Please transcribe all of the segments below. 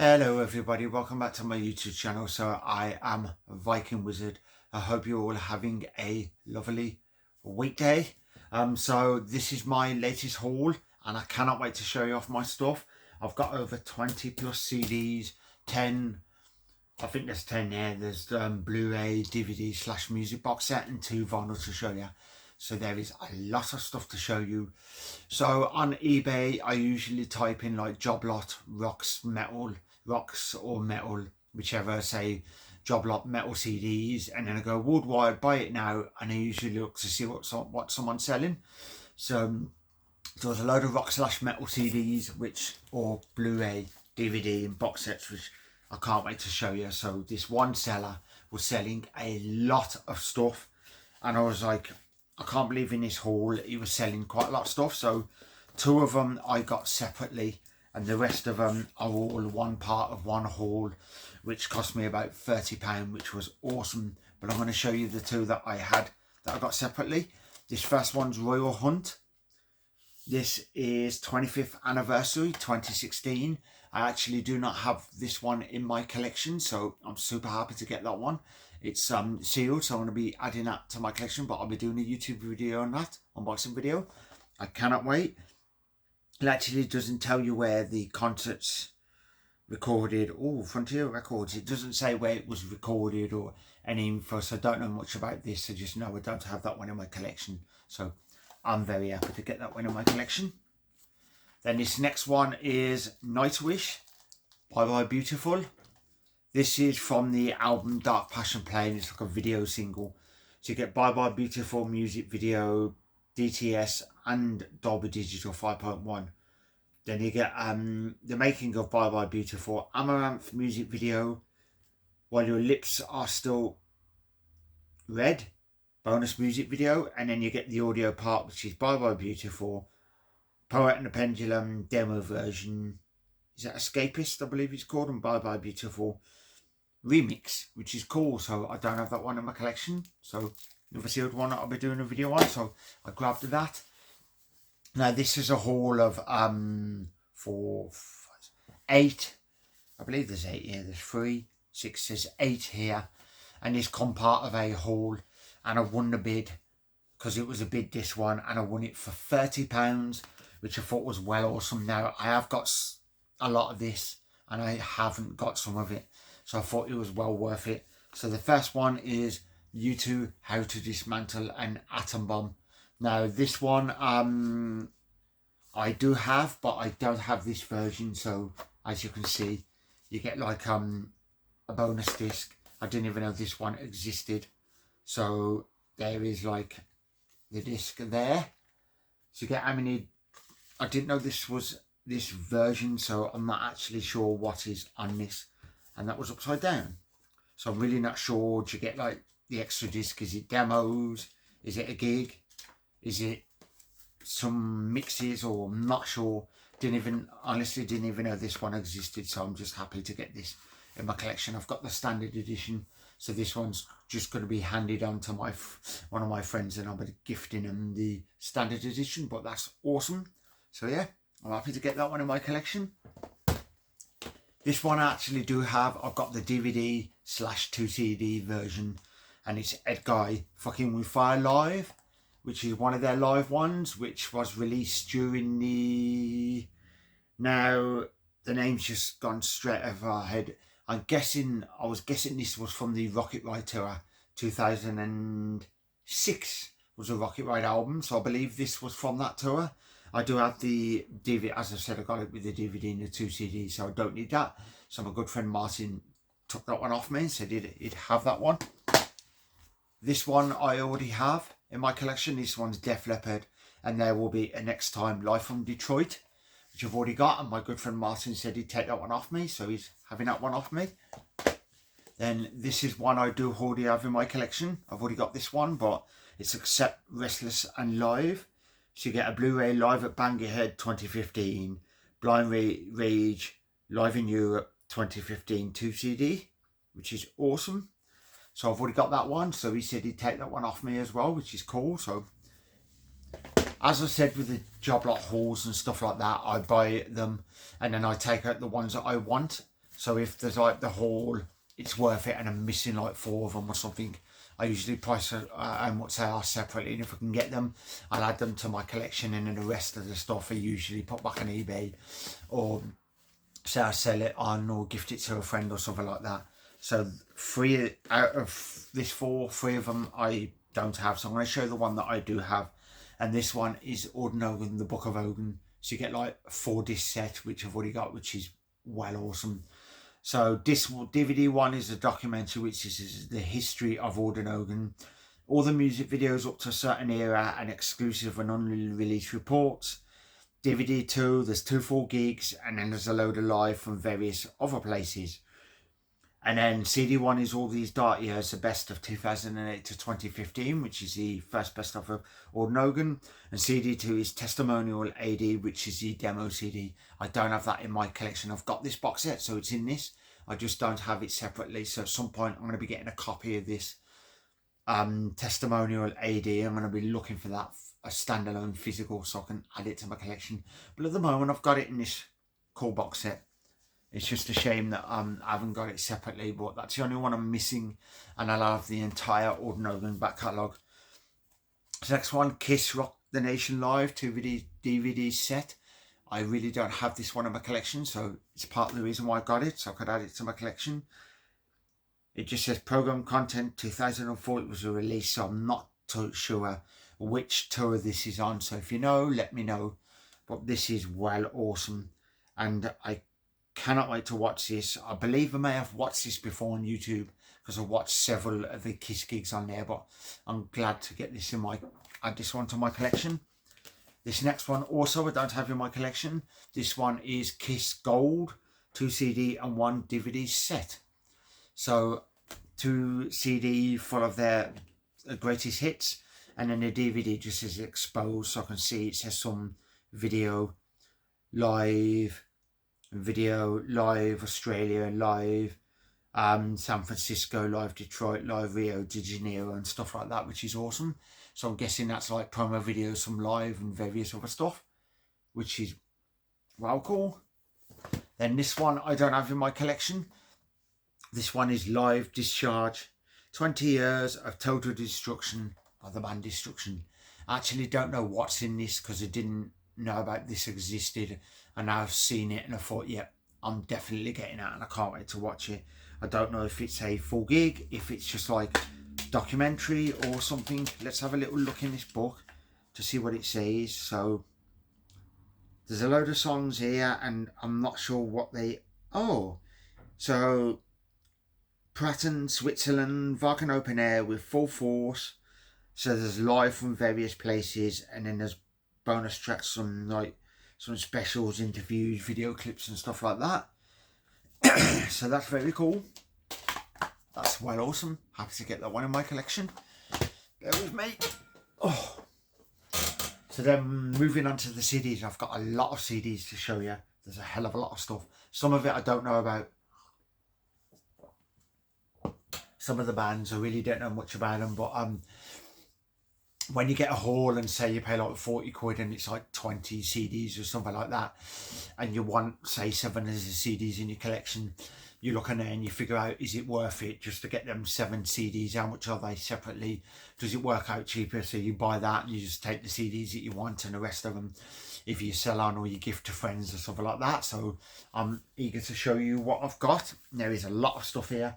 Hello everybody, welcome back to my YouTube channel. So I am Viking Wizard. I hope you're all having a lovely weekday. So this is my latest haul and I cannot wait to show you off my stuff. I've got over 20 plus CDs, 10, I think there's 10 there. There's Blu-ray, DVD / music box set and 2 vinyl to show you. So there is a lot of stuff to show you. So on eBay, I usually type in like job lot, rocks or metal, whichever, say job lot metal CDs, and then I go worldwide, buy it now, and I usually look to see what someone's selling. So there's a load of rock / metal CDs, or Blu-ray, DVD and box sets, which I can't wait to show you. So this one seller was selling a lot of stuff, and I was like, I can't believe in this haul he was selling quite a lot of stuff. So 2 of them I got separately, and the rest of them are all one part of one haul, which cost me about £30, which was awesome. But I'm going to show you the 2 that I got separately. This first one's Royal Hunt. This is 25th anniversary 2016. I actually do not have this one in my collection, so I'm super happy to get that one. It's sealed, so I'm going to be adding that to my collection, but I'll be doing a YouTube video on that, unboxing video. I cannot wait. It actually doesn't tell you where the concert's recorded. Oh, Frontier Records. It doesn't say where it was recorded or any info, so I don't know much about this. I just know I don't have that one in my collection, so I'm very happy to get that one in my collection. Then this next one is Nightwish, Bye Bye Beautiful. This is from the album Dark Passion Play, and it's like a video single. So you get Bye Bye Beautiful music video, DTS and Dolby Digital 5.1. Then you get the making of Bye Bye Beautiful, Amaranth music video, While Your Lips Are Still Red, bonus music video, and then you get the audio part, which is Bye Bye Beautiful, Poet and the Pendulum demo version. Is that Escapist, I believe it's called, and Bye Bye Beautiful remix, which is cool. So I don't have that one in my collection, so another sealed one that I'll be doing a video on, so I grabbed that. Now this is a haul of 8, I believe there's 8 here. There's 3, 6, there's 8 here, and this come part of a haul, and I won the bid because it was a bid, this one, and I won it for £30, which I thought was well awesome. Now I have got a lot of this and I haven't got some of it, so I thought it was well worth it. So the first one is U2 How to Dismantle an Atom Bomb. Now this one I do have, but I don't have this version. So as you can see, you get like a bonus disc. I didn't even know this one existed. So there is like the disc there. So you get how many, I didn't know this was this version, so I'm not actually sure what is on this. And that was upside down, so I'm really not sure. Do you get like the extra disc? Is it demos? Is it a gig? Is it some mixes? Or I'm not sure. Honestly didn't even know this one existed, so I'm just happy to get this in my collection. I've got the standard edition, so this one's just going to be handed on to one of my friends, and I'll be gifting him the standard edition. But that's awesome. So yeah, I'm happy to get that one in my collection. This one I actually do have. I've got the DVD / 2 CD version, and it's Edguy Fucking With Fire Live, which is one of their live ones, which was released during the... Now the name's just gone straight over our head. I was guessing this was from the Rocket Ride tour. 2006 was a Rocket Ride album, so I believe this was from that tour. I do have the DVD, as I said, I got it with the DVD and the 2 CDs, so I don't need that. So my good friend Martin took that one off me and said he'd have that one. This one I already have in my collection. This one's Def Leppard, and there will be a Next Time Live from Detroit, which I've already got, and my good friend Martin said he'd take that one off me, so he's having that one off me. Then this is one I do already have in my collection. I've already got this one, but it's Accept, Restless and Live. So you get a Blu-ray Live at Bang Your Head 2015, Blind Rage Live in Europe 2015 2 CD, which is awesome. So I've already got that one, so he said he'd take that one off me as well, which is cool. So as I said with the job lot hauls and stuff like that, I buy them and then I take out the ones that I want. So if there's like the haul, it's worth it, and I'm missing like 4 of them or something, I usually price how much they are separately, and if I can get them, I'll add them to my collection, and then the rest of the stuff I usually put back on eBay, or say I sell it on or gift it to a friend or something like that. So 3 out of this 4, 3 of them I don't have. So I'm going to show the one that I do have, and this one is Orin, the Book of Ogun. So you get like a 4-disc set, which I've already got, which is well awesome. So this DVD one is a documentary, which is the history of Orin. All the music videos up to a certain era and exclusive and unreleased reports. DVD 2, there's 2 full gigs, and then there's a load of live from various other places. And then CD 1 is all these dark years, the best of 2008 to 2015, which is the first best of Orin. And CD 2 is Testimonial AD, which is the demo CD. I don't have that in my collection. I've got this box set, so it's in this. I just don't have it separately. So at some point, I'm going to be getting a copy of this Testimonial AD. I'm going to be looking for that, a standalone physical, so I can add it to my collection. But at the moment, I've got it in this cool box set. It's just a shame that I haven't got it separately, but that's the only one I'm missing, and I'll have the entire Orin back catalogue. So next one, Kiss Rock the Nation Live 2 DVD set. I really don't have this one in my collection, so it's part of the reason why I got it, so I could add it to my collection. It just says program content 2004 it was a release, so I'm not too sure which tour this is on. So if you know, let me know. But this is well awesome, and I cannot wait to watch this. I believe I may have watched this before on YouTube, because I watched several of the Kiss gigs on there, but I'm glad to get this in add this one to my collection. This next one also I don't have in my collection. This one is Kiss Gold 2 CD and 1 DVD set. So 2 CD full of their greatest hits, and then the DVD just says exposed, so I can see it says some video live, Australia live, San Francisco live, Detroit live, Rio de Janeiro and stuff like that, which is awesome. So I'm guessing that's like promo videos, some live and various other stuff, which is well cool. Then this one I don't have in my collection. This one is Live Discharge, 20 years of total destruction of the band Destruction. I actually don't know what's in this, because I didn't know about this existed, and I've seen it and I thought, yeah, I'm definitely getting it, and I can't wait to watch it. I don't know if it's a full gig, if it's just like documentary or something. Let's have a little look in this book to see what it says. So there's a load of songs here, and I'm not sure what they... Oh, so Pratten, Switzerland, Wacken Open Air with Full Force. So there's live from various places, and then there's bonus tracks, some specials, interviews, video clips and stuff like that. So that's very cool. That's well awesome. Happy to get that one in my collection. Bear with me. Oh. So then moving on to the CDs, I've got a lot of CDs to show you. There's a hell of a lot of stuff. Some of it I don't know about. Some of the bands I really don't know much about them, but when you get a haul and say you pay like 40 quid and it's like 20 CDs or something like that, and you want say 7 of the CDs in your collection, you look in there and you figure out, is it worth it just to get them 7 CDs? How much are they separately? Does it work out cheaper? So you buy that and you just take the CDs that you want, and the rest of them if you sell on or you gift to friends or something like that. So I'm eager to show you what I've got. There is a lot of stuff here.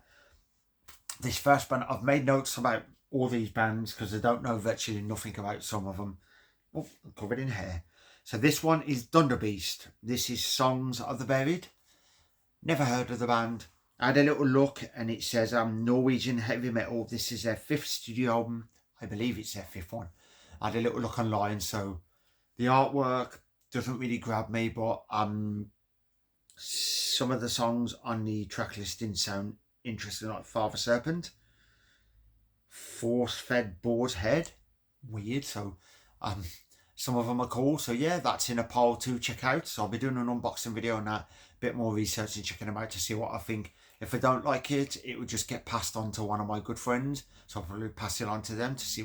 This first band, I've made notes about all these bands because I don't know virtually nothing about some of them. Oh, I'm covered in hair. So this one is Thunder Beast. This is Songs of the Buried. Never heard of the band. I had a little look and it says Norwegian heavy metal. This is their 5th studio album. I believe it's their 5th one. I had a little look online, so the artwork doesn't really grab me, but some of the songs on the track listing sound interesting, like Father Serpent, Force Fed Boar's Head, weird. So some of them are cool. So yeah, that's in a pile to check out. So I'll be doing an unboxing video on that, a bit more research and checking them out to see what I think. If I don't like it, it would just get passed on to one of my good friends, so I'll probably pass it on to them to see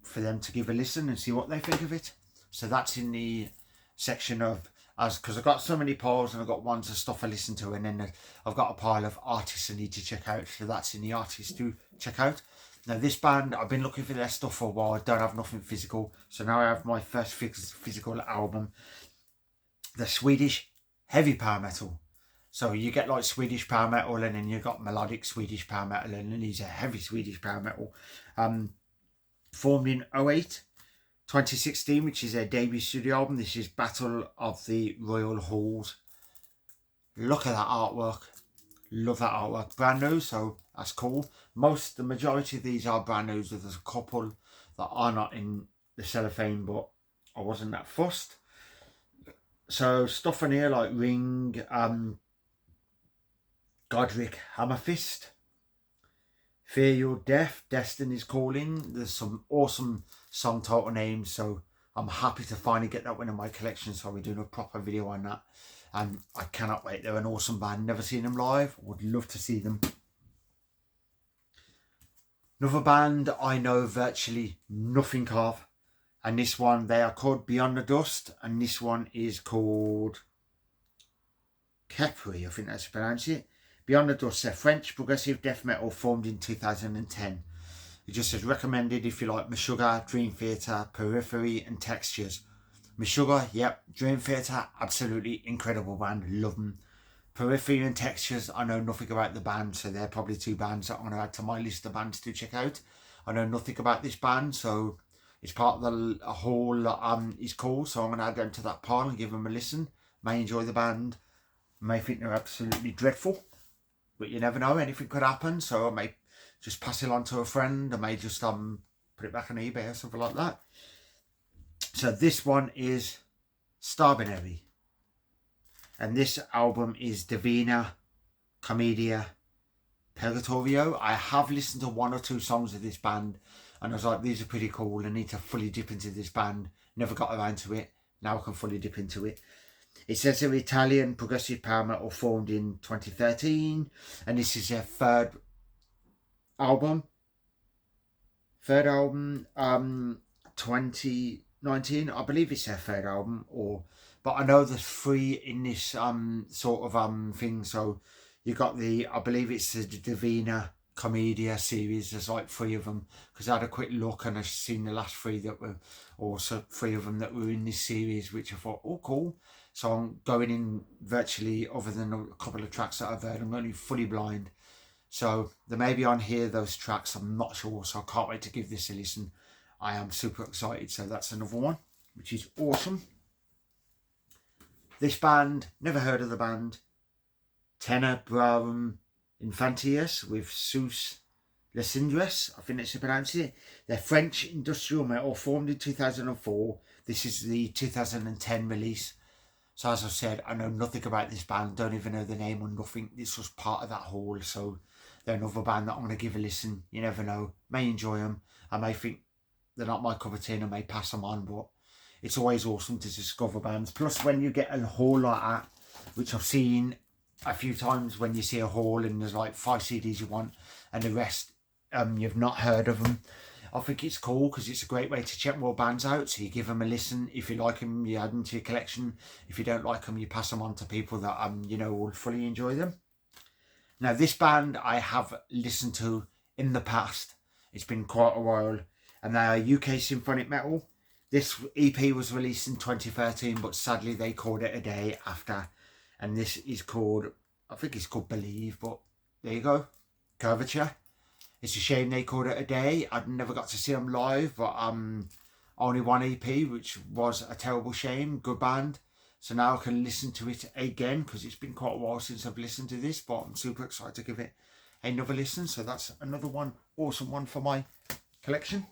for them to give a listen and see what they think of it. So that's in the section of because I've got so many piles, and I've got ones of stuff I listen to, and then I've got a pile of artists I need to check out, so that's in the artists to check out. Now this band, I've been looking for their stuff for a while. I don't have nothing physical, so now I have my first physical album. The Swedish heavy power metal. So you get like Swedish power metal, and then you've got melodic Swedish power metal, and then these are heavy Swedish power metal. Formed in 08, 2016, which is their debut studio album. This is Battle of the Royal Halls. Look at that artwork. Love that artwork. Brand new, so that's cool. The majority of these are brand new. There's a couple that are not in the cellophane, but I wasn't that fussed. So stuff in here like Ring, Godric Hammerfist, Fear Your Death, Destiny's Calling. There's some awesome song title names, so I'm happy to finally get that one in my collection, so we're doing a proper video on that. And I cannot wait. They're an awesome band. Never seen them live. Would love to see them. Another band I know virtually nothing of, and this one, they are called Beyond the Dust, and this one is called Capri, I think that's how to pronounce it. Beyond the Dust, they're French progressive death metal formed in 2010. It just says recommended if you like Meshuggah, Dream Theater, Periphery and Textures. Meshuggah, yep. Dream Theater, absolutely incredible band, love them. Periphery and Textures, I know nothing about the band, so they're probably two bands that I'm going to add to my list of bands to check out. I know nothing about this band, so it's part of the whole is cool, so I'm going to add them to that pile and give them a listen. May enjoy the band, may think they're absolutely dreadful, but you never know, anything could happen, so I may just pass it on to a friend. I may just put it back on eBay or something like that. So this one is Starbinary, and this album is Divina Commedia Purgatorio. I have listened to one or two songs of this band, and I was like, these are pretty cool. I need to fully dip into this band. Never got around to it. Now I can fully dip into it. It says they're Italian progressive power metal formed in 2013, and this is their third album. 2019, I believe it's their third album, but I know there's 3 in this sort of thing. So you got I believe it's the Divina Commedia series. There's like 3 of them, because I had a quick look and I've seen the last 3 that were also 3 of them that were in this series, which I thought, oh cool. So I'm going in virtually, other than a couple of tracks that I've heard, I'm only fully blind. So there may be on here those tracks, I'm not sure, so I can't wait to give this a listen. I am super excited, so that's another one, which is awesome. This band, never heard of the band. Tenebrais Infinitus with Sus Lesindres, I think that's how you pronounce it. They're French industrial metal formed in 2004. This is the 2010 release. So as I said, I know nothing about this band, don't even know the name or nothing. This was part of that haul, so they're another band that I'm going to give a listen. You never know, may enjoy them. I may think they're not my cup of tea and I may pass them on, but it's always awesome to discover bands. Plus when you get a haul like that, which I've seen a few times, when you see a haul and there's like 5 CDs you want and the rest you've not heard of them, I think it's cool, because it's a great way to check more bands out. So you give them a listen. If you like them, you add them to your collection. If you don't like them, you pass them on to people that you know will fully enjoy them. Now this band I have listened to in the past. It's been quite a while, and they are UK symphonic metal. This EP was released in 2013, but sadly they called it a day after, and this is called, I think it's called Believe, but there you go, Curvature. It's a shame they called it a day. I'd never got to see them live, but only one EP, which was a terrible shame. Good band. So now I can listen to it again, because it's been quite a while since I've listened to this, but I'm super excited to give it another listen. So that's another one, awesome one for my collection.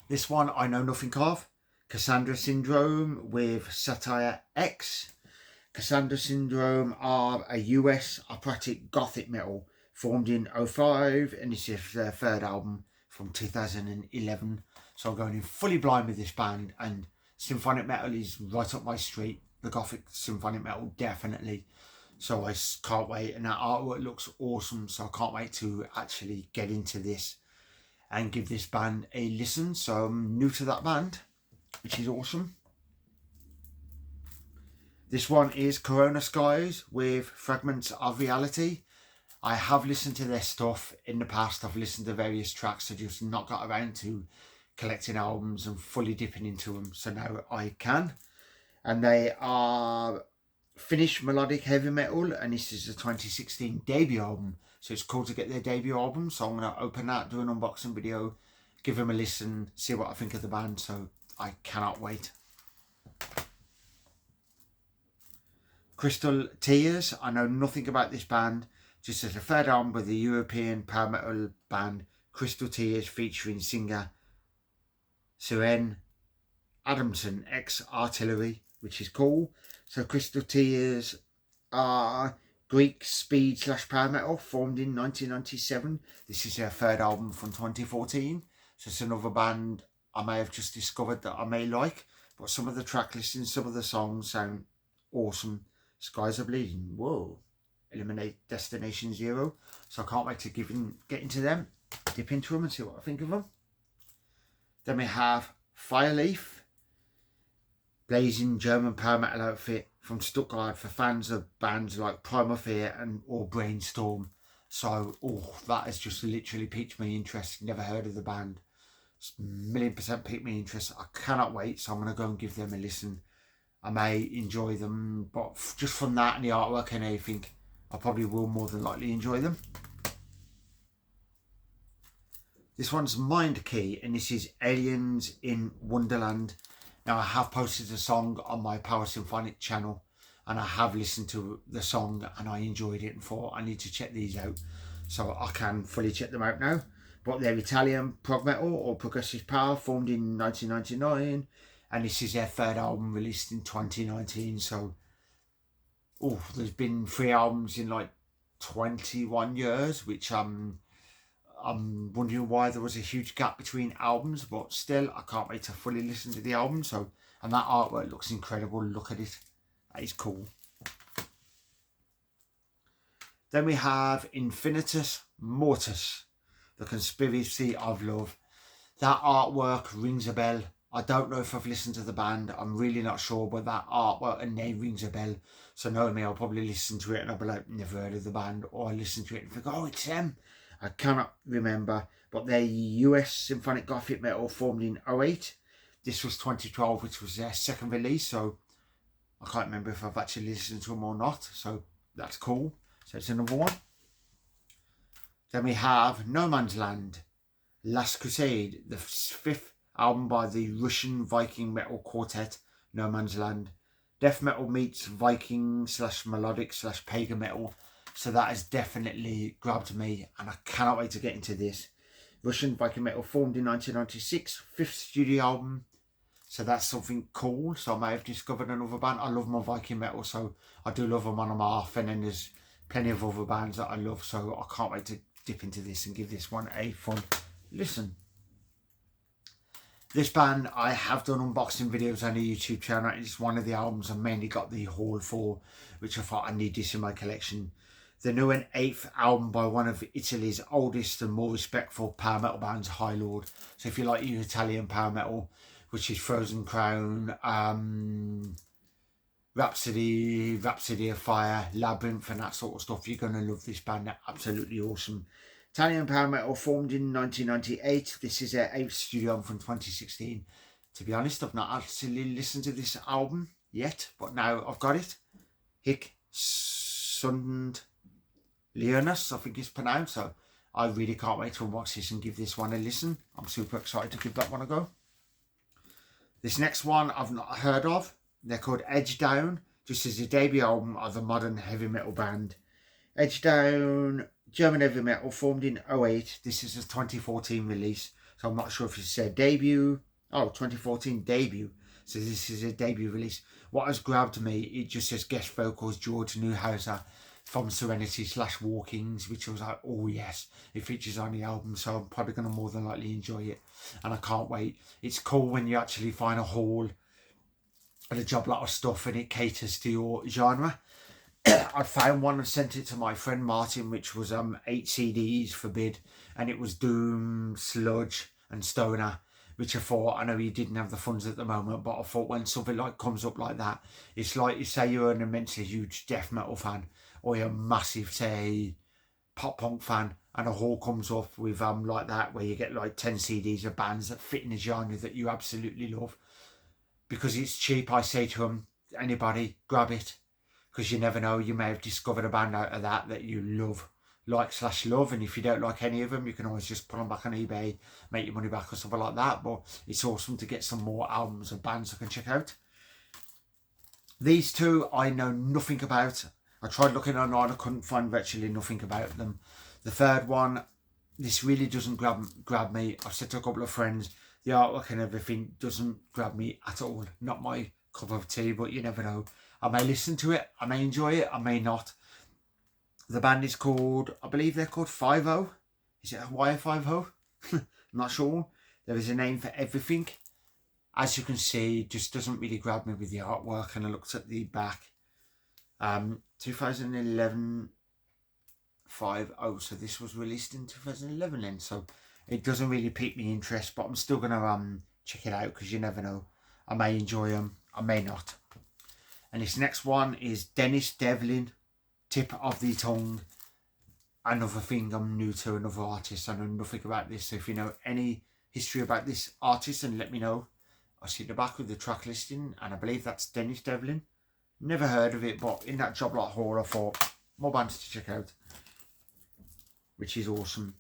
This one I know nothing of. Cassandra Syndrome with Satire X. Cassandra Syndrome are a US operatic gothic metal formed in 2005, and this is their third album from 2011. So I'm going in fully blind with this band, and symphonic metal is right up my street. The gothic symphonic metal, definitely. So I can't wait, and that artwork looks awesome, so I can't wait to actually get into this and give this band a listen. So I'm new to that band, which is awesome. This one is Corona Skies with Fragments of Reality. I have listened to their stuff in the past. I've listened to various tracks. I just not got around to collecting albums and fully dipping into them. So now I can. And they are Finnish melodic heavy metal. And this is the 2016 debut album. So it's cool to get their debut album. So I'm going to open that, do an unboxing video, give them a listen, see what I think of the band. So I cannot wait. Crystal Tears. I know nothing about this band. Just as a third album with the European power metal band Crystal Tears, featuring singer Starin Adamson, ex-Artillery, which is cool. So Crystal Tears are Greek speed / power metal, formed in 1997. This is their third album from 2014. So it's another band I may have just discovered that I may like. But some of the track listings, some of the songs sound awesome. Skies Are Bleeding. Whoa. Eliminate Destination Zero. So I can't wait to get into them, dip into them and see what I think of them. Then we have Fireleaf, blazing German power metal outfit from Stuttgart for fans of bands like Primal Fear or Brainstorm. So, that has just literally piqued my interest. Never heard of the band. It's 1,000,000% piqued my interest. I cannot wait, so I'm going to go and give them a listen. I may enjoy them, but just from that and the artwork and everything, I probably will more than likely enjoy them. This one's Mind Key, and this is Aliens in Wonderland. Now, I have posted a song on my Power Symphonic channel, and I have listened to the song and I enjoyed it and thought I need to check these out. So I can fully check them out now. But they're Italian prog metal or progressive power, formed in 1999. And this is their third album, released in 2019. So, there's been 3 albums in like 21 years, which I'm wondering why there was a huge gap between albums. But still, I can't wait to fully listen to the album. So, and that artwork looks incredible. Look at it. That is cool. Then we have Infinitus Morus, The Conspiracy of Love. That artwork rings a bell. I don't know if I've listened to the band. I'm really not sure, but that artwork and name rings a bell. So knowing me, I'll probably listen to it and I'll be like, never heard of the band. Or I listen to it and think, oh, it's them. I cannot remember. But they're US symphonic gothic metal, formed in 2008. This was 2012, which was their second release. So I can't remember if I've actually listened to them or not. So that's cool. So it's another one. Then we have No Man's Land, Last Crusade, the 5th album by the Russian Viking metal quartet No Man's Land. Death metal meets Viking / melodic / pagan metal. So that has definitely grabbed me and I cannot wait to get into this. Russian Viking metal, formed in 1996, 5th studio album. So that's something cool. So I may have discovered another band. I love my Viking metal, so I do love them on and off. And then there's plenty of other bands that I love. So I can't wait to dip into this and give this one a fun listen. This band, I have done unboxing videos on the YouTube channel. It's one of the albums I mainly got the haul for, which I thought I need this in my collection. The new and 8th album by one of Italy's oldest and more respectful power metal bands, High Lord. So if you like your Italian power metal, which is Frozen Crown, Rhapsody of Fire, Labyrinth and that sort of stuff, you're going to love this band. They're absolutely awesome. Italian power metal, formed in 1998. This is their 8th studio album from 2016. To be honest, I've not actually listened to this album yet, but now I've got it. Hic Sund Leonis, I think it's pronounced. So I really can't wait to unbox this and give this one a listen. I'm super excited to give that one a go. This next one I've not heard of. They're called Edgedown, just as a debut album of a modern heavy metal band. Edgedown, German heavy metal, formed in 2008. This is a 2014 release, so I'm not sure if it's their debut. 2014 debut. So this is a debut release. What has grabbed me, it just says guest vocals George Newhouser from Serenity / Walkings, which I was like, oh yes, it features on the album, so I'm probably going to more than likely enjoy it. And I can't wait. It's cool when you actually find a haul and a job lot of stuff and it caters to your genre. I found one and sent it to my friend Martin, which was 8 CDs for bid, and it was doom, sludge and stoner, which I thought, I know you didn't have the funds at the moment, but I thought when something like comes up like that, it's like, you say you're an immensely huge death metal fan, or you're a massive, say, pop punk fan, and a haul comes up with like that, where you get like 10 CDs of bands that fit in a genre that you absolutely love. Because it's cheap, I say to them, anybody, grab it. Because you never know, you may have discovered a band out of that you love, like/love, and if you don't like any of them, you can always just put them back on eBay, make your money back or something like that. But it's awesome to get some more albums of bands I can check out. These two I know nothing about. I tried looking online, I couldn't find virtually nothing about them. The third one, this really doesn't grab me. I've said to a couple of friends, the artwork and everything doesn't grab me at all. Not my cup of tea, but you never know. I may listen to it, I may enjoy it, I may not. The band is called, I believe they're called 5-0. Is it Hawaii 5-0? I'm not sure. There is a name for everything. As you can see, it just doesn't really grab me with the artwork. And I looked at the back. 2011 5-0. So this was released in 2011 then. So it doesn't really pique me interest. But I'm still going to check it out, because you never know. I may enjoy them, I may not. And this next one is Dennis Devlin, Tip of the Tongue. Another thing I'm new to, another artist. I know nothing about this. So if you know any history about this artist, then let me know. I see the back with the track listing, and I believe that's Dennis Devlin. Never heard of it, but in that job lot haul, I thought, more bands to check out, which is awesome.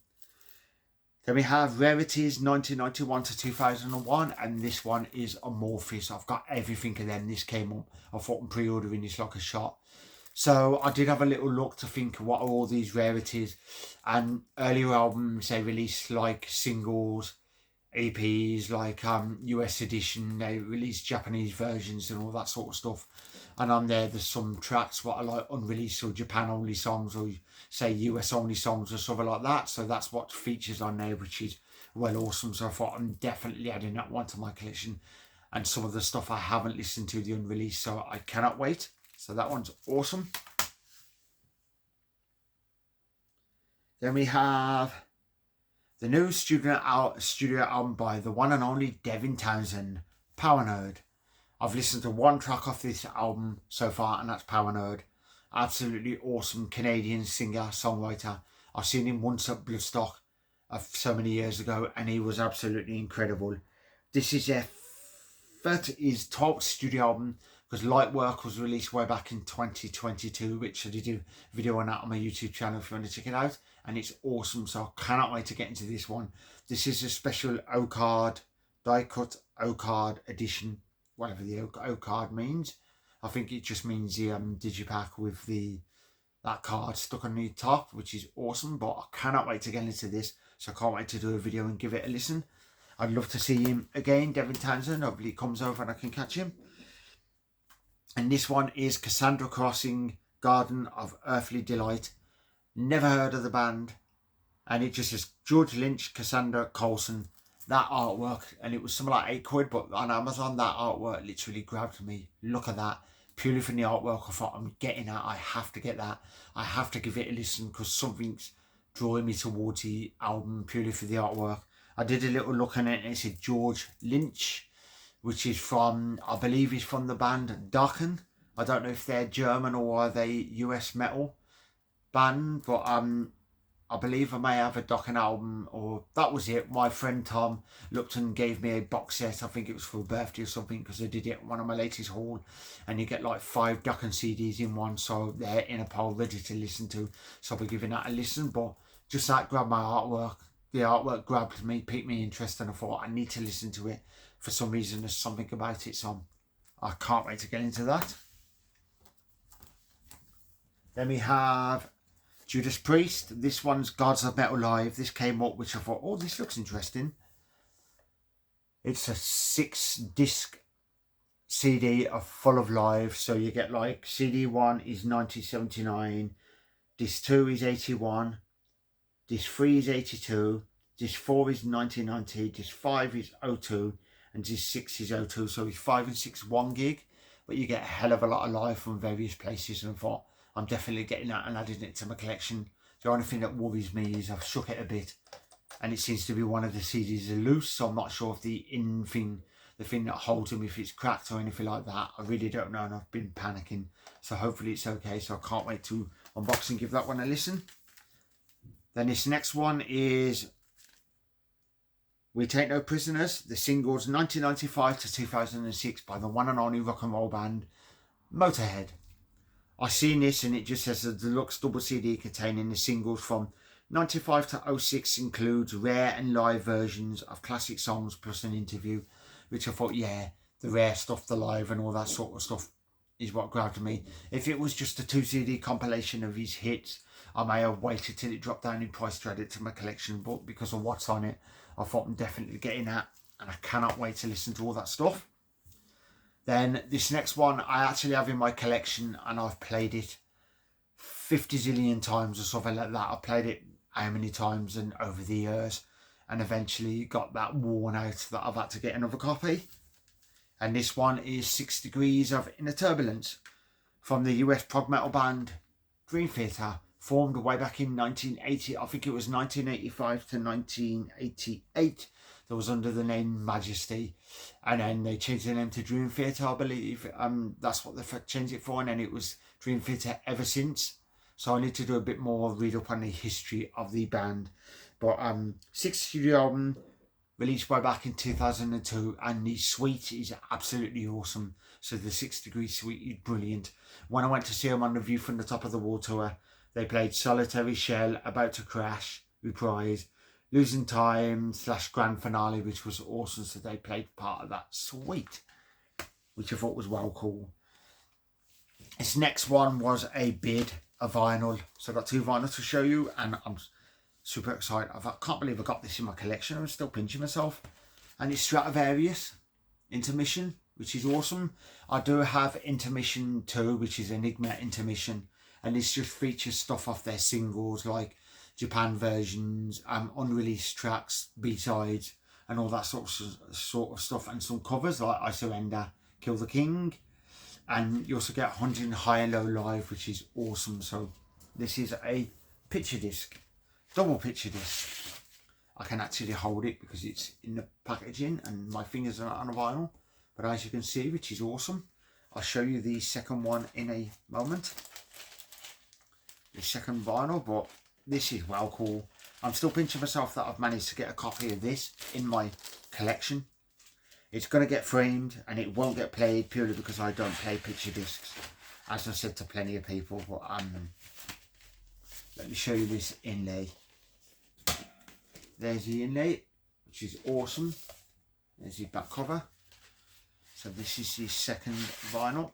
Then we have Rarities 1991 to 2001, and this one is Amorphous. I've got everything of them. This came up. I thought I'm pre-ordering this like a shot. So I did have a little look to think, what are all these rarities? And earlier albums, they released like singles, EPs, like US edition. They released Japanese versions and all that sort of stuff. And on there's some tracks what are like unreleased or Japan only songs, or say US only songs or something like that. So that's what features on there, which is well awesome. So I thought I'm definitely adding that one to my collection. And some of the stuff I haven't listened to, the unreleased, so I cannot wait. So that one's awesome. Then we have the new studio album by the one and only Devin Townsend, Power Nerd. I've listened to one track off this album so far, and that's Power Nerd. Absolutely awesome Canadian singer, songwriter. I've seen him once at Bloodstock so many years ago, and he was absolutely incredible. This is his 12th studio album, because Lightwork was released way back in 2022, which I did a video on that on my YouTube channel if you want to check it out, and it's awesome. So I cannot wait to get into this one. This is a special O-card, die-cut O-card edition, whatever the O-card means. I think it just means the digipack with that card stuck on the top, which is awesome. But I cannot wait to get into this, so I can't wait to do a video and give it a listen. I'd love to see him again, Devin Townsend. Hopefully he comes over and I can catch him. And this one is Cassandra Crossing, Garden of Earthly Delight. Never heard of the band. And it just says George Lynch, Cassandra Coulson. That artwork, and it was something like £8, but on Amazon that artwork literally grabbed me. Look at that. Purely from the artwork, I thought, I'm getting that. I have to get that. I have to give it a listen, because something's drawing me towards the album purely for the artwork. I did a little look at it, and it said George Lynch, which is from, I believe he's from the band Dokken. I don't know if they're German or are they US metal band, but I believe I may have a Dokken album, or that was it. My friend Tom looked and gave me a box set. I think it was for a birthday or something, because I did it at one of my latest haul, and you get like 5 Dokken CDs in one, so they're in a pile ready to listen to. So I'll be giving that a listen, but just that grabbed my artwork. The artwork grabbed me, piqued me interest, and I thought I need to listen to it. For some reason, there's something about it, so I can't wait to get into that. Then we have Judas Priest. This one's Gods of Metal Live. This came up, which I thought, oh, this looks interesting. It's a 6-disc CD of full of live. So you get like CD 1 is 1979, disc 2 is 81, disc 3 is 82, disc 4 is 1990, disc 5 is 02, and disc 6 is 02. So it's 5 and 6 1 gig, but you get a hell of a lot of live from various places, and I thought, I'm definitely getting that and adding it to my collection. The only thing that worries me is I've shook it a bit. and it seems to be one of the CDs are loose, so I'm not sure if the thing that holds them, if it's cracked or anything like that. I really don't know, and I've been panicking, so hopefully it's okay. So I can't wait to unbox and give that one a listen. Then this next one is We Take No Prisoners, the singles 1995 to 2006 by the one and only rock and roll band Motohead. I seen this and it just says a deluxe double CD containing the singles from 95 to 06 includes rare and live versions of classic songs plus an interview, which I thought, yeah, the rare stuff, the live and all that sort of stuff is what grabbed me. If it was just a 2 CD compilation of his hits, I may have waited till it dropped down in price to add it to my collection, but because of what's on it, I thought I'm definitely getting that, and I cannot wait to listen to all that stuff. Then this next one I actually have in my collection, and I've played it 50 zillion times or something like that. I've played it how many times and over the years, and eventually got that worn out that I've had to get another copy. And this one is 6 Degrees of Inner Turbulence from the US prog metal band Dream Theater, formed way back in 1980. I think it was 1985 to 1988. That was under the name Majesty, and then they changed the name to Dream Theater, I believe. That's what they changed it for, and then it was Dream Theater ever since. So I need to do a bit more read up on the history of the band. But 6th studio album, released way back in 2002, and the suite is absolutely awesome. So the 6 Degrees suite is brilliant. When I went to see them on the View from the Top of the Wall tour, they played Solitary Shell, About to Crash, Reprise, Losing Time / Grand Finale, which was awesome. So they played part of that suite, which I thought was well cool. This next one was a bid, a vinyl. So I got 2 vinyls to show you, and I'm super excited. I can't believe I got this in my collection. I'm still pinching myself. And it's Stradivarius Intermission, which is awesome. I do have Intermission 2, which is Enigma Intermission, and this just features stuff off their singles like Japan versions, unreleased tracks, B-sides, and all that sort of stuff, and some covers like I Surrender, Kill the King, and you also get Hunting High and Low Live, which is awesome. So this is a picture disc, double picture disc. I can actually hold it because it's in the packaging and my fingers are not on a vinyl, but as you can see, which is awesome. I'll show you the second one in a moment, the second vinyl, but this is well cool. I'm still pinching myself that I've managed to get a copy of this in my collection. It's going to get framed and it won't get played purely because I don't play picture discs, as I said to plenty of people. But let me show you this inlay. There's the inlay, which is awesome. There's the back cover. So this is the second vinyl.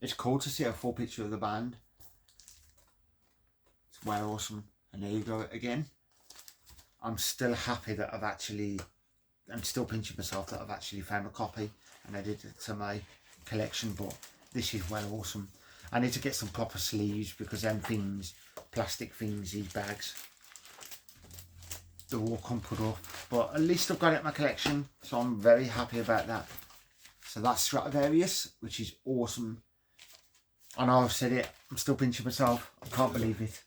It's cool to see a full picture of the band. It's well awesome. And there you go again. I'm still happy that I'm still pinching myself that I've actually found a copy and added it to my collection, but this is well awesome. I need to get some proper sleeves because them things, plastic things, these bags, they're all crumpled up, but at least I've got it in my collection, so I'm very happy about that. So that's Stradivarius, which is awesome. I know I've said it, I'm still pinching myself, I can't believe it.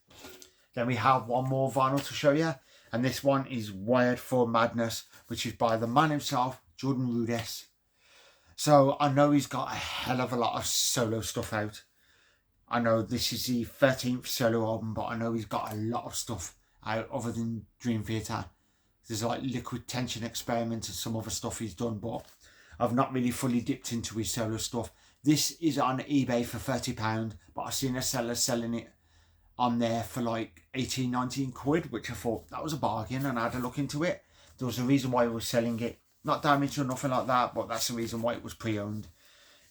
Then we have one more vinyl to show you, and this one is Wired for Madness, which is by the man himself, Jordan Rudess. So I know he's got a hell of a lot of solo stuff out. I know this is the 13th solo album, but I know he's got a lot of stuff out other than Dream Theater. There's like Liquid Tension Experiment and some other stuff he's done, but I've not really fully dipped into his solo stuff. This is on eBay for £30, but I've seen a seller selling it on there for like 18, 19 quid, which I thought that was a bargain, and I had a look into it. There was a reason why he was selling it. Not damaged or nothing like that, but that's the reason why it was pre-owned.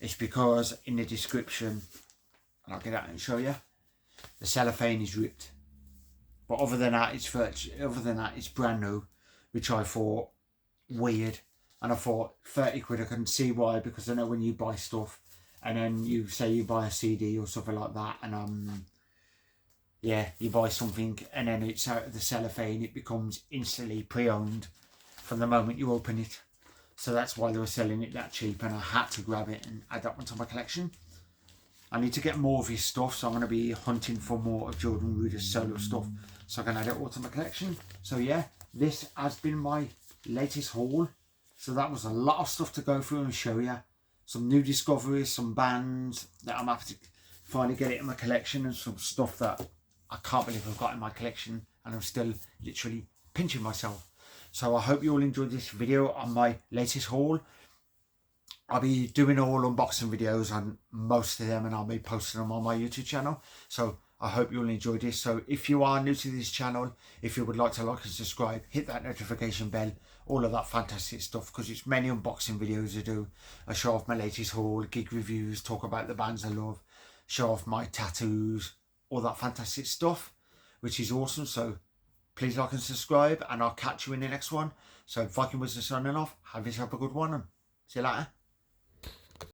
It's because in the description, and I'll get out and show you, the cellophane is ripped. But other than that, it's brand new, which I thought weird. And I thought 30 quid, I can see why, because I know when you buy stuff and then you say you buy a CD or something like that, and yeah, you buy something and then it's out of the cellophane, it becomes instantly pre-owned from the moment you open it. So that's why they were selling it that cheap, and I had to grab it and add that one to my collection. I need to get more of his stuff, so I'm going to be hunting for more of Jordan Rudess' solo stuff. so I can add it all to my collection. So yeah, this has been my latest haul. So that was a lot of stuff to go through and show you. Some new discoveries, some bands that I'm happy to finally get it in my collection, and some stuff that I can't believe I've got in my collection, and I'm still literally pinching myself. So I hope you all enjoyed this video on my latest haul. I'll be doing all unboxing videos on most of them, and I'll be posting them on my YouTube channel. So I hope you all enjoyed this. So if you are new to this channel, if you would like to like and subscribe, hit that notification bell, all of that fantastic stuff, because it's many unboxing videos I do. I show off my latest haul, gig reviews, talk about the bands I love, show off my tattoos, all that fantastic stuff, which is awesome. So please like and subscribe, and I'll catch you in the next one. So Viking Wizard signing off. Have yourself a good one, and see you later.